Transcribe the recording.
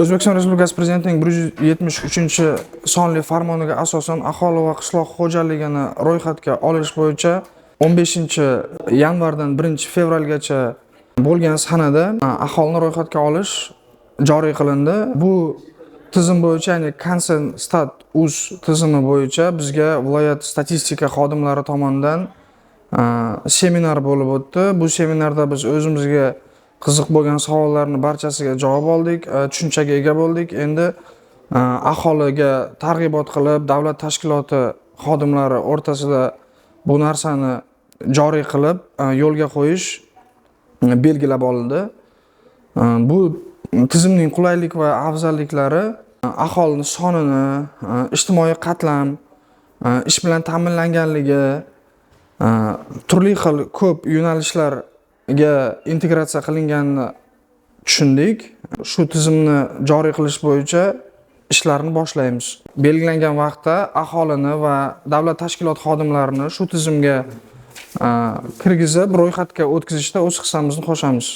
O'zbekiston Respublikasi Prezidentining 173-sonli farmoniga asosan aholi va qishloq xo'jaligini ro'yxatga olish bo'yicha 15-yanvardan 1-fevralgacha bo'lgan sanada aholini ro'yxatga olish joriy qilindi. Bu tizim bo'yicha, ya'ni Consenstat.uz tizimi bo'yicha bizga viloyat statistika xodimlari tomonidan seminar bo'lib o'tdi. Bu seminarda biz o'zimizga qiziq bo'lgan savollarni barchasiga javob oldik, tushunchaga ega bo'ldik. Endi aholiga targ'ibot qilib, davlat tashkiloti xodimlari o'rtasida bu narsani joriy qilib, yo'lga qo'yish belgilab olindi. Bu tizimning qulaylik va afzalliklari aholining sonini, ijtimoiy qatlam, ish bilan ta'minlanganligi, turli xil ko'p yo'nalishlarga integratsiya qilinganini tushundik. Shu tizimni joriy qilish bo'yicha ishlarni boshlaymiz. Belgilangan vaqtda aholini va davlat tashkilot xodimlarini shu tizimga kirgizib, ro'yxatga o'tkazishda o'z hissamizni qo'shamiz.